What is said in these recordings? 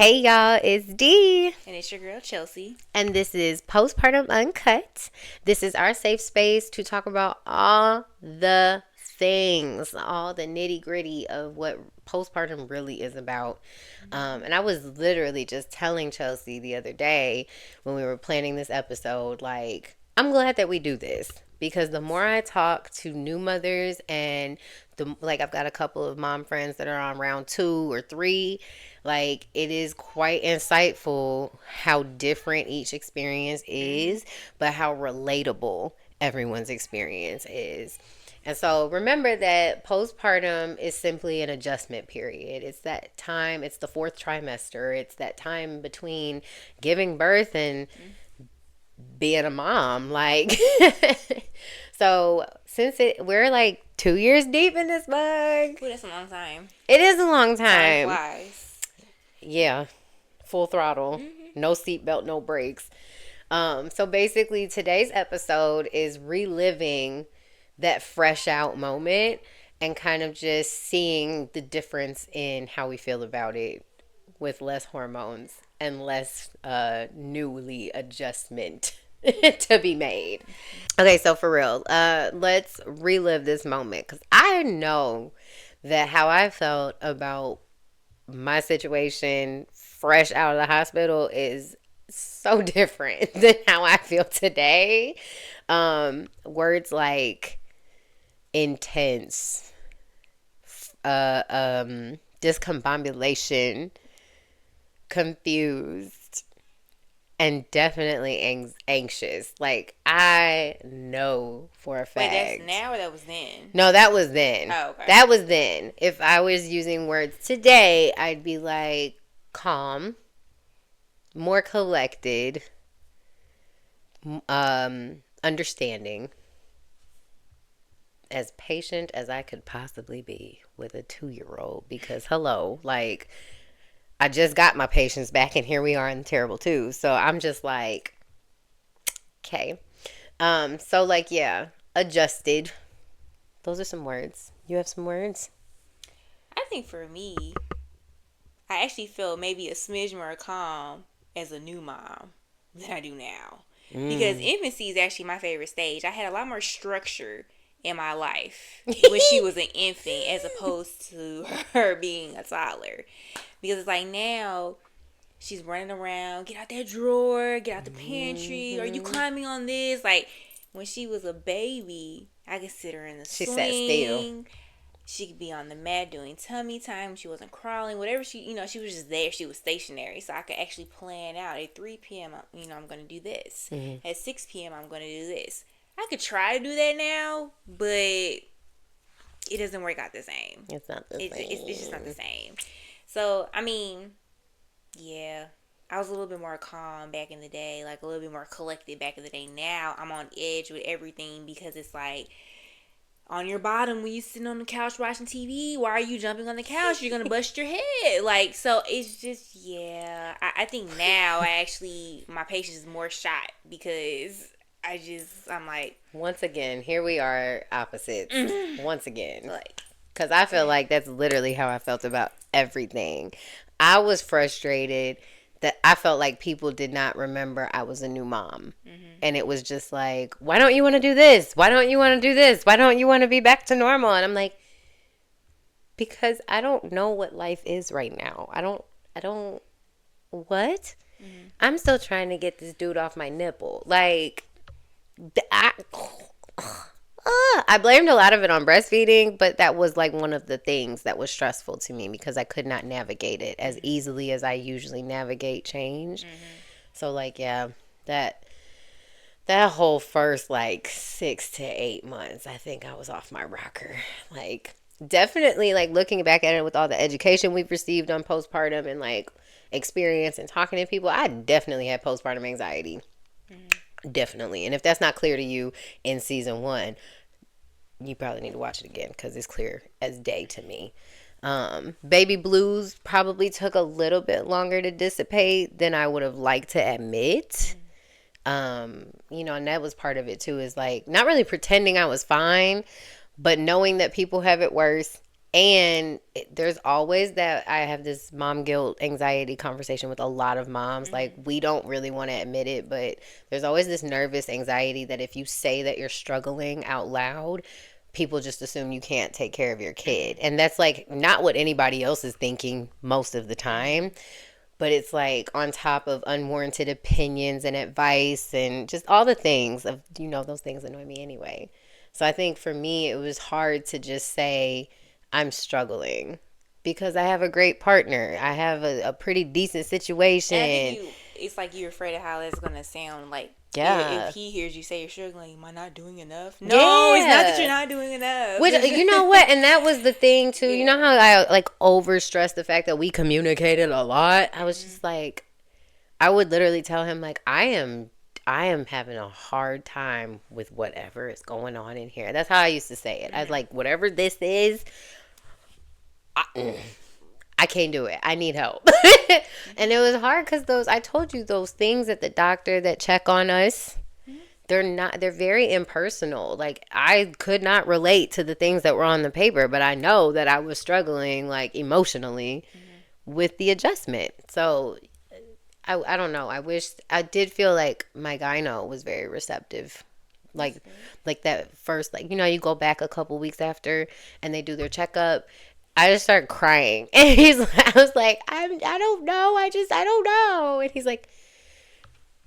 Hey y'all, it's Dee. And it's your girl Chelsea. And this is Postpartum Uncut. This is our safe space to talk about all the things, all the nitty gritty of what postpartum really is about. And I was literally just telling Chelsea the other day when we were planning this episode, like, I'm glad that we do this. Because the more I talk to new mothers and I've got a couple of mom friends that are on round 2 or 3, like it is quite insightful how different each experience is, but how relatable everyone's experience is. And so remember that postpartum is simply an adjustment period. It's that time, it's the 4th trimester, it's that time between giving birth and being a mom, like so since we're like 2 years deep in this bug. Ooh, that's a long time. It is a long Time time. flies. Yeah, full throttle, no seatbelt, no brakes. So basically today's episode is reliving that fresh out moment and kind of just seeing the difference in how we feel about it with less hormones and less newly adjustment to be made. Okay, so for real, let's relive this moment because I know that how I felt about my situation fresh out of the hospital is so different than how I feel today. Words like intense, discombobulation, confused, and definitely anxious. Like, I know for a fact. Wait, that's now or that was then? No, that was then. Oh, okay. That was then. If I was using words today, I'd be like calm, more collected, understanding, as patient as I could possibly be with a 2-year-old. Because hello, like, I just got my patience back and here we are in terrible 2. So I'm just like, okay. So like, yeah, adjusted. Those are some words. You have some words? I think for me, I actually feel maybe a smidge more calm as a new mom than I do now. Because infancy is actually my favorite stage. I had a lot more structure in my life when she was an infant as opposed to her being a toddler. Because it's like now she's running around, get out that drawer, get out the pantry, are you climbing on this? Like when she was a baby, I could sit her in the swing. Sat still. She could be on the mat doing tummy time. She wasn't crawling. Whatever she was just there. She was stationary. So I could actually plan out. At 3 p.m., I'm going to do this. Mm-hmm. At 6 p.m., I'm going to do this. I could try to do that now, but it doesn't work out the same. It's not the same. It's just not the same. So, I mean, yeah. I was a little bit more calm back in the day. Like, a little bit more collected back in the day. Now, I'm on edge with everything because it's like, on your bottom when you sitting on the couch watching TV, why are you jumping on the couch? You're gonna bust your head. Like, so it's just, yeah. I think now my patience is more shot because I'm like, once again, here we are opposites. Once again, like, because I feel like that's literally how I felt about everything. I was frustrated that I felt like people did not remember I was a new mom. Mm-hmm. And it was just like, why don't you want to do this? Why don't you want to do this? Why don't you want to be back to normal? And I'm like, because I don't know what life is right now. I don't, what? Mm-hmm. I'm still trying to get this dude off my nipple. Like, I blamed a lot of it on breastfeeding, but that was like one of the things that was stressful to me because I could not navigate it as easily as I usually navigate change. Mm-hmm. So like, yeah, that whole first like 6 to 8 months, I think I was off my rocker. Like, definitely, like, looking back at it with all the education we've received on postpartum and like experience and talking to people, I definitely had postpartum anxiety. Mm-hmm. Definitely. And if that's not clear to you in season 1, you probably need to watch it again because it's clear as day to me. Baby blues probably took a little bit longer to dissipate than I would have liked to admit. And that was part of it too, is like not really pretending I was fine, but knowing that people have it worse And there's always that I have this mom guilt anxiety conversation with a lot of moms. Like, we don't really want to admit it, but there's always this nervous anxiety that if you say that you're struggling out loud, people just assume you can't take care of your kid. And that's like not what anybody else is thinking most of the time. But it's like on top of unwarranted opinions and advice and just all the things of, those things annoy me anyway. So I think for me, it was hard to just say, I'm struggling because I have a great partner. I have a pretty decent situation. And I think it's like you're afraid of how that's going to sound. Like, Yeah. if he hears you say you're struggling, am I not doing enough? No, it's not that you're not doing enough. Which, you know what? And that was the thing, too. You know how I, like, overstressed the fact that we communicated a lot? I was just like, I would literally tell him, like, I am having a hard time with whatever is going on in here. That's how I used to say it. I was like, whatever this is, I can't do it. I need help. And it was hard because I told you, those things at the doctor that check on us, they're very impersonal. Like, I could not relate to the things that were on the paper, but I know that I was struggling, like, emotionally with the adjustment. So I don't know. I did feel like my gyno was very receptive. Like that first, like, you go back a couple weeks after and they do their checkup. I just started crying. And I was like, I don't know. I don't know. And he's like,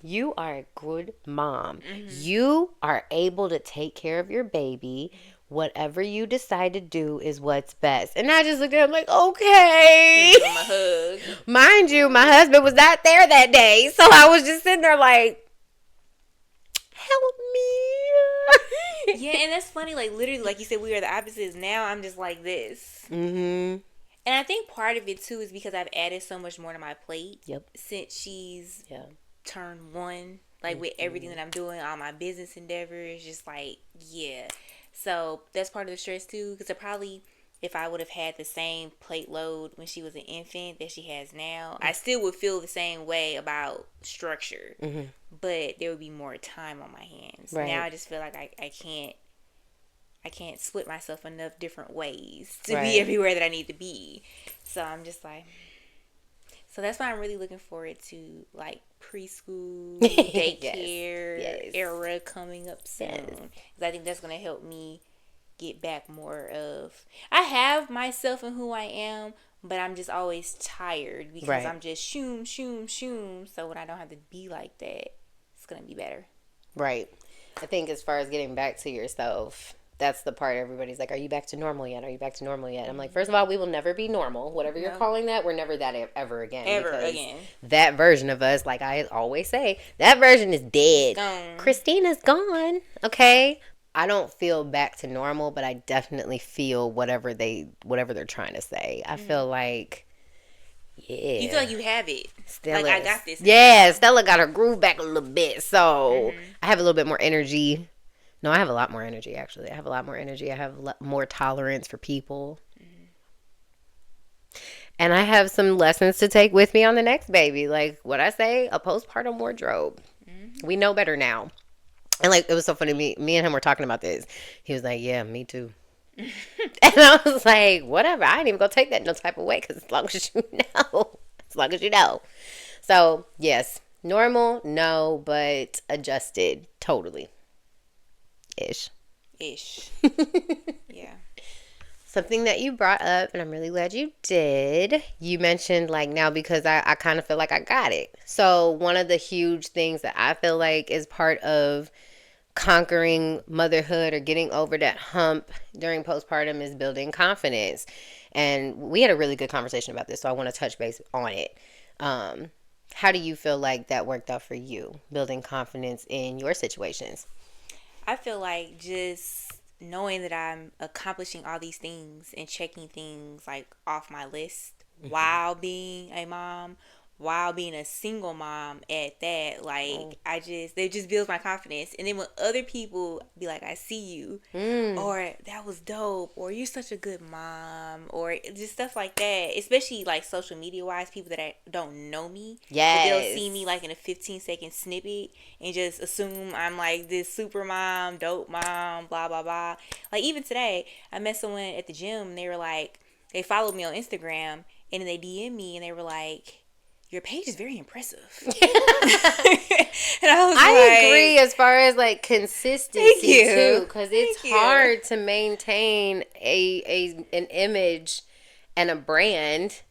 you are a good mom. You are able to take care of your baby. Whatever you decide to do is what's best. And I just looked at him like, okay. My hug. Mind you, my husband was not there that day. So I was just sitting there like, help me. Yeah, and that's funny. Like, literally, like you said, we are the opposites. Now I'm just like this. And I think part of it, too, is because I've added so much more to my plate. Since she's turned 1. Like, with everything that I'm doing, all my business endeavors, just like, yeah. So that's part of the stress too, because if I would have had the same plate load when she was an infant that she has now, I still would feel the same way about structure, but there would be more time on my hands. Right. Now I just feel like I can't split myself enough different ways to be everywhere that I need to be. So I'm just like, so that's why I'm really looking forward to, like, preschool, daycare era coming up soon. Because I think that's going to help me get back more of, I have myself and who I am, but I'm just always tired because I'm just shoom. So when I don't have to be like that, it's going to be better. Right. I think as far as getting back to yourself, that's the part everybody's like, are you back to normal yet? Are you back to normal yet? I'm like, first of all, we will never be normal. Whatever you're calling that, we're never that ever again. That version of us, like I always say, that version is dead. Christina's gone. Okay? I don't feel back to normal, but I definitely feel whatever they're trying to say. I feel like, yeah. You feel like you have it. Stella, like, I got this. Yeah, Stella got her groove back a little bit. So I have a little bit more energy. No, I have a lot more energy, actually. I have a lot more energy. I have more tolerance for people. And I have some lessons to take with me on the next baby. Like what I say, a postpartum wardrobe. We know better now. And, like, it was so funny. Me and him were talking about this. He was like, yeah, me too. And I was like, whatever. I ain't even going to take that no type of way because as long as you know. As long as you know. So, yes. Normal, no, but adjusted, totally. Ish. Yeah. Something that you brought up, and I'm really glad you did, you mentioned, like, now because I kind of feel like I got it. So one of the huge things that I feel like is part of conquering motherhood or getting over that hump during postpartum is building confidence. And we had a really good conversation about this, so I want to touch base on it. How do you feel like that worked out for you, building confidence in your situations? I feel like just knowing that I'm accomplishing all these things and checking things like off my list while being a mom while being a single mom at that. Oh. Like, it just builds my confidence. And then when other people be like, I see you, Mm. or that was dope, or you're such a good mom, or just stuff like that, especially like social media wise, people that don't know me, but they'll see me Yes. like in a 15-second snippet and just assume I'm like this super mom, dope mom, blah blah blah. Like, even today I met someone at the gym, and they were like, they followed me on Instagram, and then they DM me and they were like, your page is very impressive. And I was I like, agree as far as like thank consistency too, you. because it's Thank you. hard to maintain an image and a brand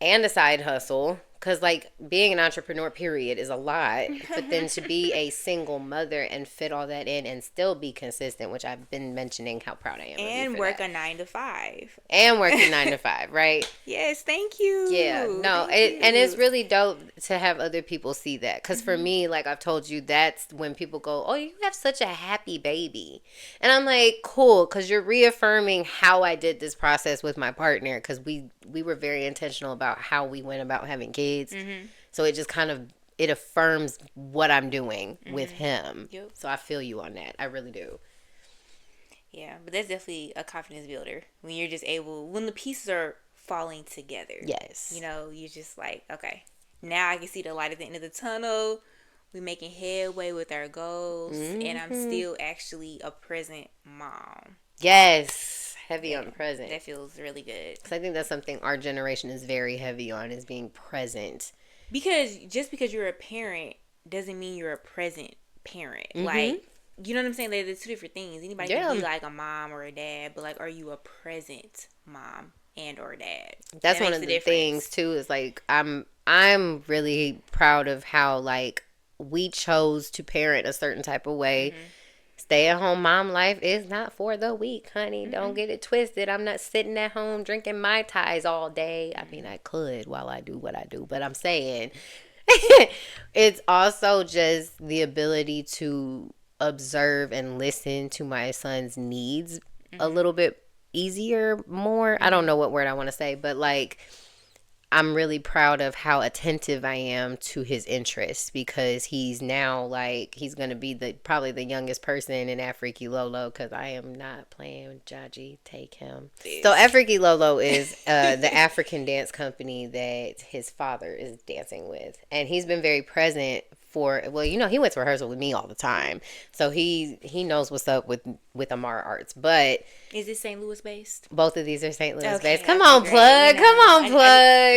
and a side hustle. Because like being an entrepreneur, period, is a lot. But then to be a single mother and fit all that in and still be consistent, which I've been mentioning how proud I am of you And for work that. a 9 to 5. And working 9 to 5, right? Yes, thank Yeah, you. no, Thank and it's you. really dope to have other people see that. Because for Mm-hmm. me, like I've told you, that's when people go, "Oh, you have such a happy baby," and I'm like, "Cool," because you're reaffirming how I did this process with my partner. Because we were very intentional about how we went about having kids, Mm-hmm. so it just kind of it affirms what I'm doing with Mm-hmm. him. Yep. So I feel you on that. I really do. Yeah, but that's definitely a confidence builder when you're just able, when the pieces are falling together. Yes. You know, you're just like, okay, now I can see the light at the end of the tunnel. We're making headway with our goals, and I'm Mm-hmm. still actually a present mom. Yes. Heavy Yeah, on present. that feels really good. Because I think that's something our generation is very heavy on is being present. Because just because you're a parent doesn't mean you're a present parent. Mm-hmm. Like, you know what I'm saying? They're two different things. Anybody can be Yeah. like a mom or a dad, but like, are you a present mom and or dad? That's That one makes of a the things difference. too, is like I'm really proud of how like we chose to parent a certain type of way. Mm-hmm. Stay at home mom life is not for the weak, honey. Don't Mm-mm. get it twisted. I'm not sitting at home drinking Mai Tais all day. I mean, Mm-hmm. I could while I do what I do, but I'm saying it's also just the ability to observe and listen to my son's needs a Mm-hmm. little bit easier, more. I don't Mm-hmm. know what word I want to say, but like I'm really proud of how attentive I am to his interests because he's now like he's gonna be the probably the youngest person in Afriki Lolo because I am not playing with Jaji. Take him. So This. Afriki Lolo is the African dance company that his father is dancing with, and he's been very present for well, you know, he went to rehearsal with me all the time, so he knows what's up with Amara Arts, but Is this St. Louis based? both of these are St. Louis based. Okay, Come okay, on, great. We plug. Come know. on,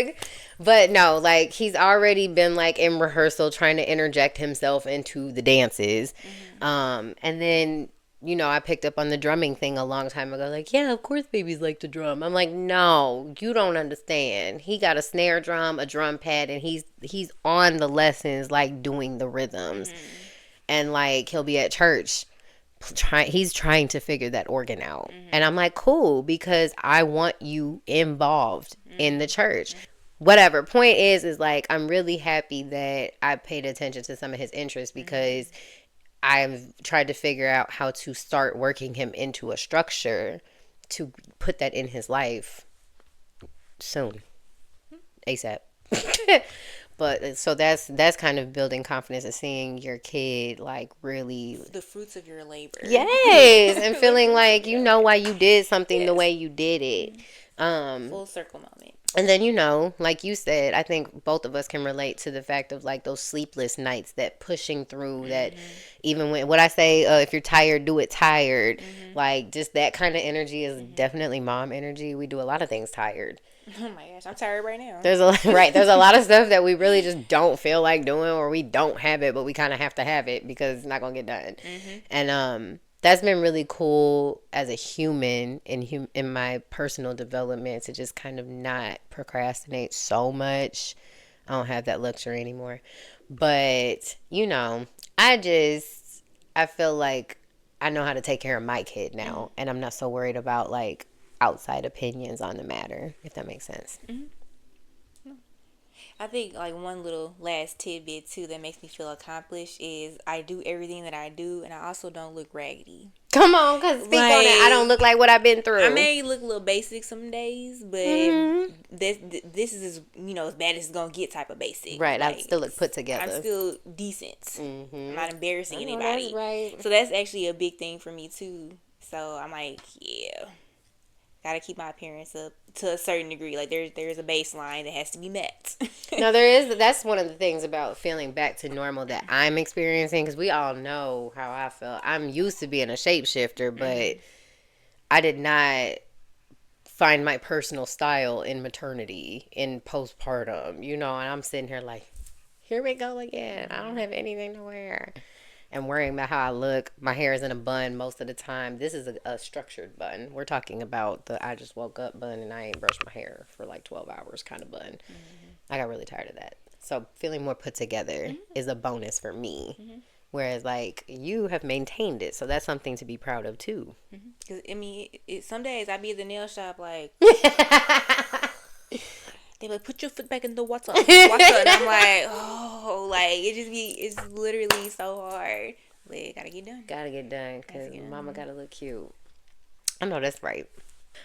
plug. But no, like he's already been like in rehearsal trying to interject himself into the dances. Mm-hmm. And then, you know, I picked up on the drumming thing a long time ago. Like, yeah, of course babies like to drum. I'm like, no, you don't understand. He got a snare drum, a drum pad, and he's on the lessons like doing the rhythms. Mm-hmm. And like he'll be at church he's trying to figure that organ out. And Mm-hmm. I'm like, cool, because I want you involved in the church. Mm-hmm. Whatever. Point is like I'm really happy that I paid attention to some of his interests Mm-hmm. because I've tried to figure out how to start working him into a structure to put that in his life soon. ASAP. But so that's kind of building confidence and seeing your kid like really The fruits of your labor. yes, and The feeling fruits of like you your know why labor. you did something the Yes. way you did it. Full circle moment. And then you know, like you said, I think both of us can relate to the fact of like those sleepless nights, that pushing through, that Mm-hmm. even when what I say, if you're tired, do it tired. Mm-hmm. Like just that kind of energy is Mm-hmm. definitely mom energy. We do a lot of things tired. Oh my gosh, I'm tired right now. There's a right. There's a lot of stuff that we really just don't feel like doing, or we don't have it, but we kind of have to have it because it's not gonna get done. Mm-hmm. And that's been really cool as a human in my personal development to just kind of not procrastinate so much. I don't have that luxury anymore, but you know, I feel like I know how to take care of my kid Mm-hmm. now, and I'm not so worried about like outside opinions on the matter, if that makes sense. Mm-hmm. I think like one little last tidbit too that makes me feel accomplished is I do everything that I do, and I also don't look raggedy. Come on, cause speak on it. I don't look like what I've been through. I may look a little basic some days, but this is as bad as it's gonna get type of basic. Right, I still look put together. I'm still decent. I'm not embarrassing anybody. That's right. So that's actually a big thing for me too. So I'm like, yeah, gotta keep my appearance up to a certain degree. Like there's a baseline that has to be met. No, there is. That's one of the things about feeling back to normal that I'm experiencing, because we all know how I felt. I'm used to being a shapeshifter, but I did not find my personal style in maternity, in postpartum, and I'm sitting here like, here we go again. I don't have anything to wear. And worrying about how I look. My hair is in a bun most of the time. This is a structured bun. We're talking about the I just woke up bun and I ain't brushed my hair for like 12 hours kind of bun. I got really tired of that. So feeling more put together is a bonus for me. Whereas like you have maintained it. So that's something to be proud of too. Because I mean, some days I be at the nail shop like... They like, put your foot back in the water. And I'm like, oh, like, it's literally so hard. But gotta get done. Gotta get done, because mama gotta look cute. I know that's right.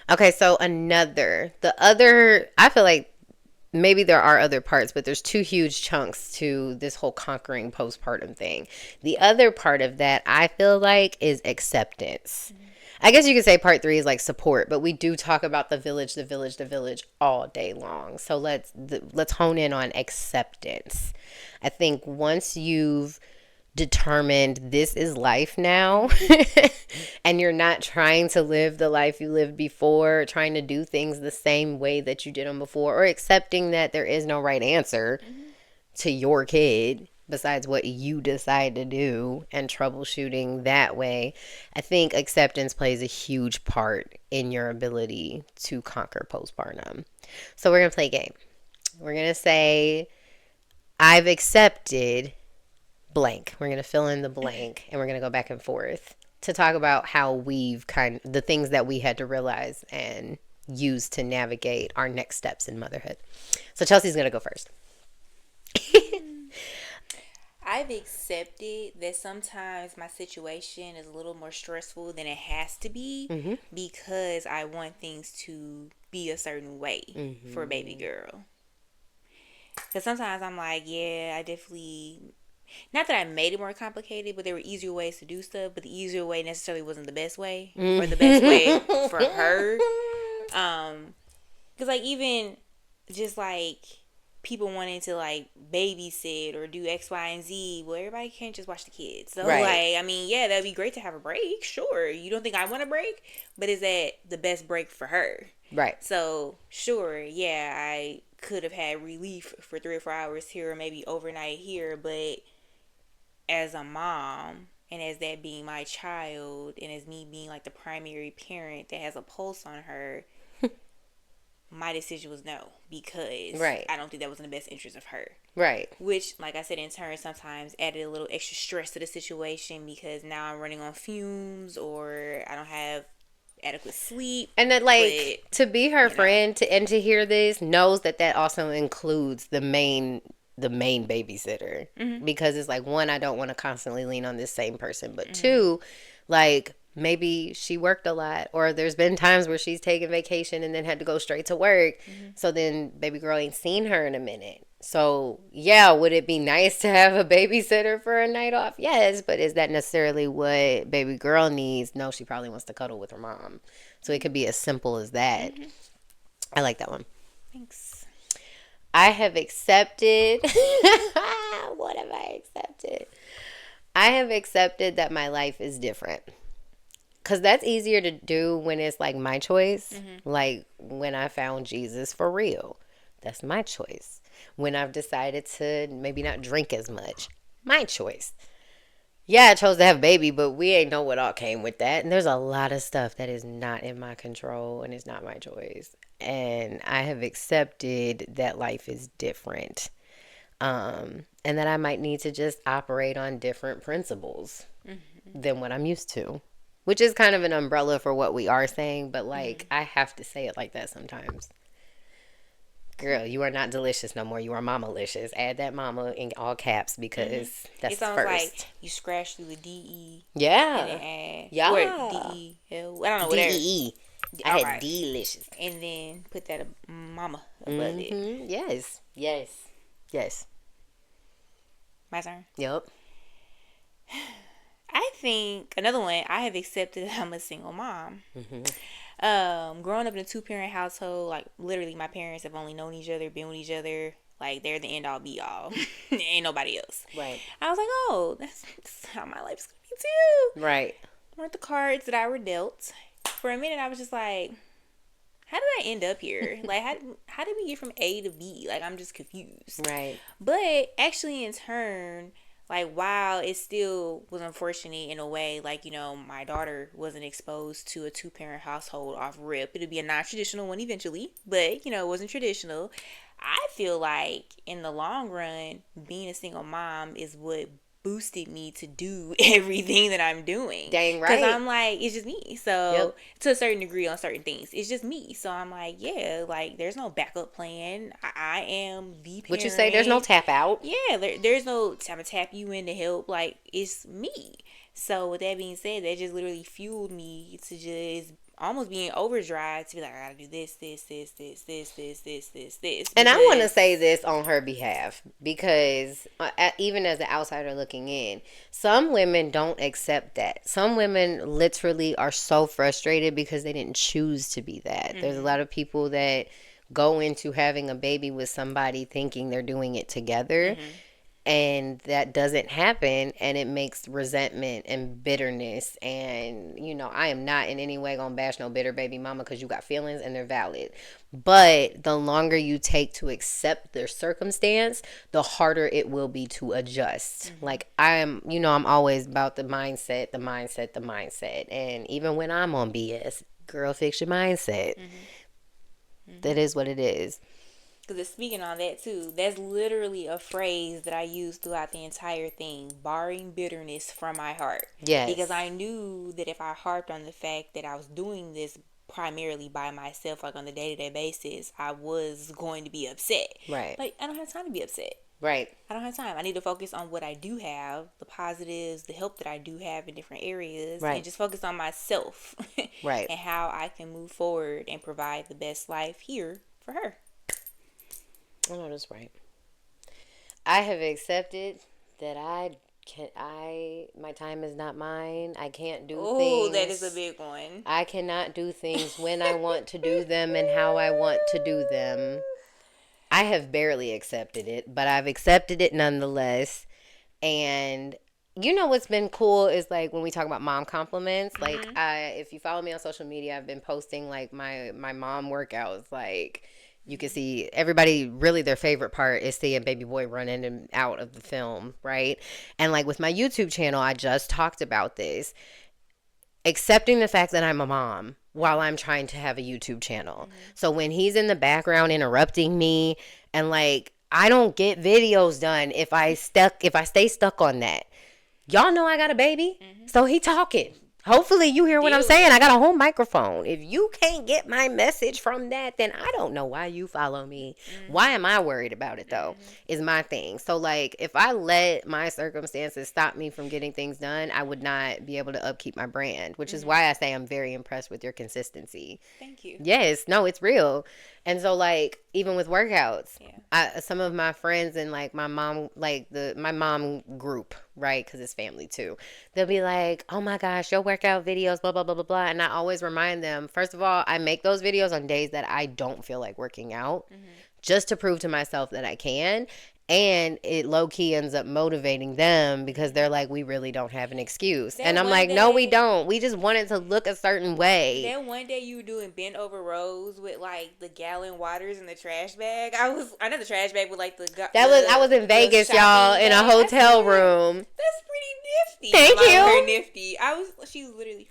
Okay, so I feel like maybe there are other parts, but there's two huge chunks to this whole conquering postpartum thing. The other part of that, I feel like, is acceptance. I guess you could say part 3 is like support, but we do talk about the village all day long. So let's hone in on acceptance. I think once you've determined this is life now, and you're not trying to live the life you lived before, trying to do things the same way that you did them before, or accepting that there is no right answer to your kid besides what you decide to do, and troubleshooting that way, I think acceptance plays a huge part in your ability to conquer postpartum. So we're going to play a game. We're going to say, I've accepted blank. We're going to fill in the blank, and we're going to go back and forth to talk about how the things that we had to realize and use to navigate our next steps in motherhood. So Chelsea's going to go first. I've accepted that sometimes my situation is a little more stressful than it has to be because I want things to be a certain way for a baby girl. Because sometimes I'm like, yeah, I definitely... Not that I made it more complicated, but there were easier ways to do stuff, but the easier way necessarily wasn't the best way, or the best way for her. Because, like, even just, like... people wanting to like babysit or do X, Y, and Z. Well, everybody can't just watch the kids. So like, I mean, yeah, that'd be great to have a break. Sure. You don't think I want a break, but is that the best break for her? Right. So sure. Yeah, I could have had relief for 3 or 4 hours here, or maybe overnight here. But as a mom, and as that being my child, and as me being like the primary parent that has a pulse on her, my decision was no, because I don't think that was in the best interest of her. Right. Which, like I said, in turn, sometimes added a little extra stress to the situation, because now I'm running on fumes, or I don't have adequate sleep. And that, like, to be her friend to hear this knows that also includes the main babysitter. Because it's like, one, I don't want to constantly lean on this same person, but two, like, maybe she worked a lot, or there's been times where she's taken vacation and then had to go straight to work. So then baby girl ain't seen her in a minute. So yeah, would it be nice to have a babysitter for a night off? Yes, but is that necessarily what baby girl needs? No, she probably wants to cuddle with her mom. So it could be as simple as that. I like that one. Thanks. I have accepted. What have I accepted? I have accepted that my life is different. Because that's easier to do when it's like my choice. Like when I found Jesus for real. That's my choice. When I've decided to maybe not drink as much. My choice. Yeah, I chose to have a baby, but we ain't know what all came with that. And there's a lot of stuff that is not in my control and it's not my choice. And I have accepted that life is different. And that I might need to just operate on different principles than what I'm used to. Which is kind of an umbrella for what we are saying, but like I have to say it like that sometimes. Girl, you are not delicious no more. You are mama-licious. Add that mama in all caps because that's It's almost like first. you scratch through the DE and Yeah. then add or Yeah. DEL. I don't know whatever. DEE. I All had right, delicious. and then put that mama above it. Yes. Yes. Yes. My turn. Yep. I think another one. I have accepted that I'm a single mom. Growing up in a 2-parent household, like literally, my parents have only known each other, been with each other. Like they're the end all be all. Ain't nobody else. Right. I was like, oh, that's how my life's gonna be too. Right. Weren't the cards that I were dealt. For a minute, I was just like, how did I end up here? Like, how did we get from A to B? Like, I'm just confused. Right. But actually, in turn, like, while it still was unfortunate in a way, like, you know, my daughter wasn't exposed to a 2-parent household off rip. It'd be a non-traditional one eventually, but, you know, it wasn't traditional. I feel like in the long run, being a single mom is what boosted me to do everything that I'm doing. Dang right. Because I'm like, it's just me. So, to a certain degree on certain things, it's just me. So, I'm like, yeah, like, there's no backup plan. I am the parent. What you say, there's no tap out? Yeah, there's no, I'm going to tap you in to help. Like, it's me. So, with that being said, that just literally fueled me to just almost be in overdrive to be like, I gotta do this. And I want to say this on her behalf because even as an outsider looking in, some women don't accept that. Some women literally are so frustrated because they didn't choose to be that. There's a lot of people that go into having a baby with somebody thinking they're doing it together. And that doesn't happen, and it makes resentment and bitterness. And, you know, I am not in any way gonna bash no bitter baby mama because you got feelings and they're valid. But the longer you take to accept their circumstance, the harder it will be to adjust. Like, I'm always about the mindset. And even when I'm on BS, girl, fix your mindset. That is what it is. Because speaking on that too, that's literally a phrase that I use throughout the entire thing, barring bitterness from my heart. Yes. Because I knew that if I harped on the fact that I was doing this primarily by myself, like on a day-to-day basis, I was going to be upset. Right. Like, I don't have time to be upset. Right. I don't have time. I need to focus on what I do have, the positives, the help that I do have in different areas, right. and just focus on myself. Right. And how I can move forward and provide the best life here for her. I know that's right. I have accepted that my time is not mine. I can't do things. Oh, that is a big one. I cannot do things when I want to do them and how I want to do them. I have barely accepted it, but I've accepted it nonetheless. And you know what's been cool is like when we talk about mom compliments. Like if you follow me on social media, I've been posting like my mom workouts. Like you can see everybody really their favorite part is seeing baby boy run in and out of the film, right? And like with my YouTube channel, I just talked about this. Accepting the fact that I'm a mom while I'm trying to have a YouTube channel. So when he's in the background interrupting me and like I don't get videos done if I stay stuck on that. Y'all know I got a baby, so he talking. Hopefully you hear what I'm saying. I got a whole microphone. If you can't get my message from that, then I don't know why you follow me. Why am I worried about it, though, is my thing. So, like, if I let my circumstances stop me from getting things done, I would not be able to upkeep my brand, which is why I say I'm very impressed with your consistency. Thank you. Yes. No, it's real. And so, like, even with workouts, some of my friends and, like, my mom, like, my mom group, right, because it's family, too, they'll be like, oh, my gosh, your workout videos, blah, blah, blah, blah, blah. And I always remind them, first of all, I make those videos on days that I don't feel like working out just to prove to myself that I can. And it low-key ends up motivating them because they're like, we really don't have an excuse. And I'm like, no, we don't. We just want it to look a certain way. That one day you were doing bent over rows with, like, the gallon waters in the trash bag. I know the trash bag with, like, I was in Vegas, y'all, in a hotel room. That's pretty nifty. Thank you. Very nifty. She was literally...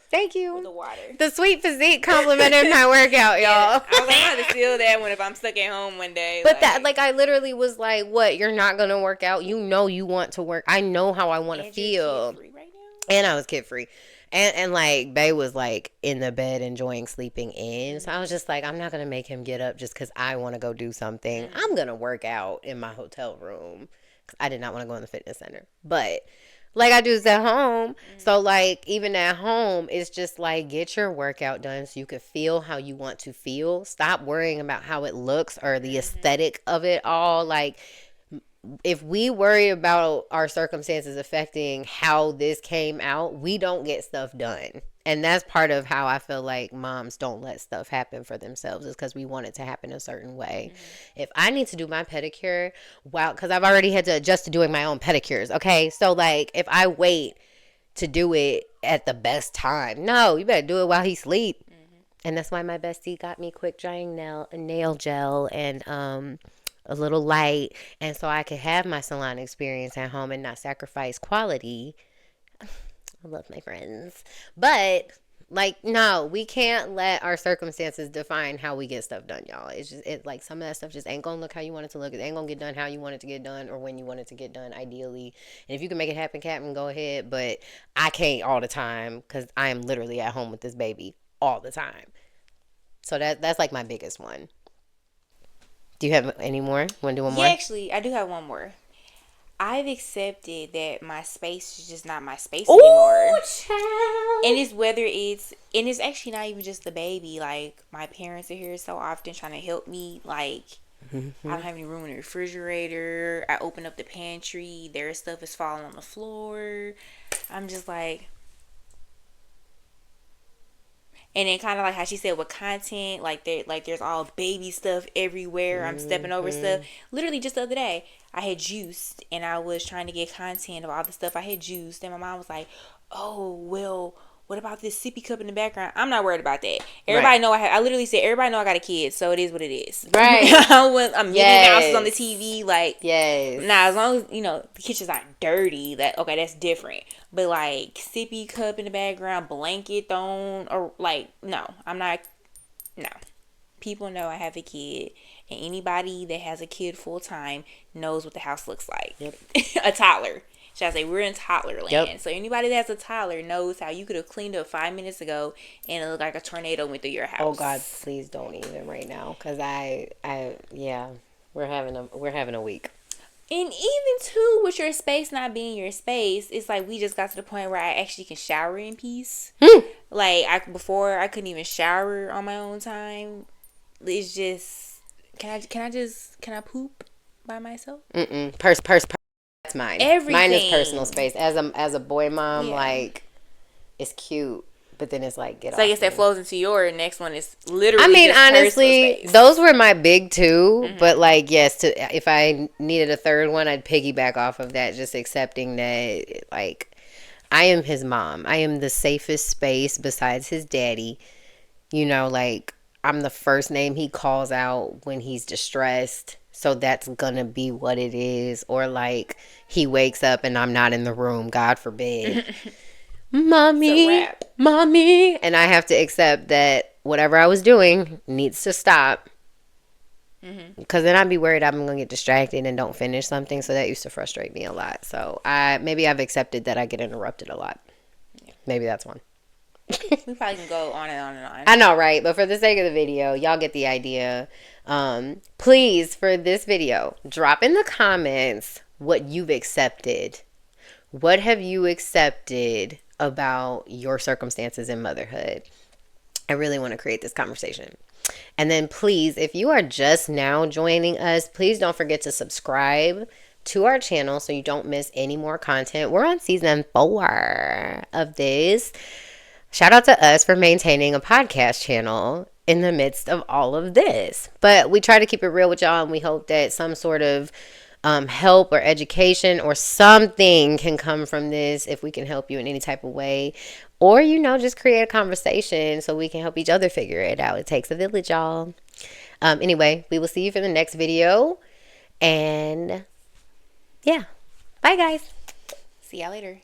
Thank you. With the water. The sweet physique complimented my workout, y'all. Yeah. I was like, I'm going to steal that one if I'm stuck at home one day. But I literally was like, what? You're not going to work out? You know you want to work. I know how I want to feel. Kid-free right now? And I was kid-free. And like Bay was like in the bed enjoying sleeping in. So I was just like, I'm not gonna make him get up just because I want to go do something. I'm gonna work out in my hotel room. 'Cause I did not want to go in the fitness center. But like I do is at home. So like even at home, it's just like get your workout done so you can feel how you want to feel. Stop worrying about how it looks or the aesthetic of it all. Like if we worry about our circumstances affecting how this came out, we don't get stuff done. And that's part of how I feel like moms don't let stuff happen for themselves is because we want it to happen a certain way. If I need to do my pedicure, wow, because I've already had to adjust to doing my own pedicures, okay? So, like, if I wait to do it at the best time, no, you better do it while he sleep. And that's why my bestie got me quick drying nail gel and a little light, and so I could have my salon experience at home and not sacrifice quality. I love my friends, but like no, we can't let our circumstances define how we get stuff done, y'all. It's just like some of that stuff just ain't gonna look how you want it to look. It ain't gonna get done how you want it to get done or when you want it to get done ideally. And if you can make it happen, Captain, go ahead. But I can't all the time because I am literally at home with this baby all the time. So that's like my biggest one. Do you have any more? Want to do one Yeah, more? actually, I do have one more. I've accepted that my space is just not my space Ooh, anymore. child. And it's actually not even just the baby. Like, my parents are here so often trying to help me. Like, I don't have any room in the refrigerator. I open up the pantry. Their stuff is falling on the floor. I'm just like... And then kind of like how she said with content, like there's all baby stuff everywhere. I'm stepping over stuff. Literally just the other day, I had juiced and I was trying to get content of all the stuff I had juiced. And my mom was like, "Oh, well, what about this sippy cup in the background?" I'm not worried about that. Everybody know I literally said, everybody know I got a kid, so it is what it is. Right. I'm Minnie Mouse on the TV. Like, yes. nah, as long as, the kitchen's not dirty, okay, that's different. But, like, sippy cup in the background, blanket thrown, or, like, no. I'm not, no. People know I have a kid. And anybody that has a kid full time knows what the house looks like. Yep. A toddler. Should I say, we're in toddler land. Yep. So anybody that has a toddler knows how you could have cleaned up 5 minutes ago and it looked like a tornado went through your house. Oh God, please don't even right now, cause yeah, we're having a week. And even too, with your space not being your space, it's like we just got to the point where I actually can shower in peace. Like before, I couldn't even shower on my own time. It's just can I poop by myself? Purse. That's mine. Everything. Mine is personal space. As a boy mom, Yeah. like it's cute, but then it's like get So off I guess that me. flows into your next one is literally. I mean, just honestly, personal space. those were my big two. But like, yes, if I needed a third one, I'd piggyback off of that. Just accepting that, like, I am his mom. I am the safest space besides his daddy. Like I'm the first name he calls out when he's distressed. So that's gonna be what it is. Or like he wakes up and I'm not in the room, God forbid. Mommy, and I have to accept that whatever I was doing needs to stop, because then I'd be worried I'm gonna get distracted and don't finish something. So that used to frustrate me a lot. So maybe I've accepted that I get interrupted a lot. Maybe that's one. We probably can go on and on and on. I know, right? But for the sake of the video, y'all get the idea. Please, for this video, drop in the comments what you've accepted. What have you accepted about your circumstances in motherhood? I really want to create this conversation. And then please, if you are just now joining us, please don't forget to subscribe to our channel so you don't miss any more content. We're on season 4 of this. Shout out to us for maintaining a podcast channel in the midst of all of this. But we try to keep it real with y'all, and we hope that some sort of help or education or something can come from this if we can help you in any type of way. Or, just create a conversation so we can help each other figure it out. It takes a village, y'all. Anyway, we will see you for the next video. And, yeah. Bye, guys. See y'all later.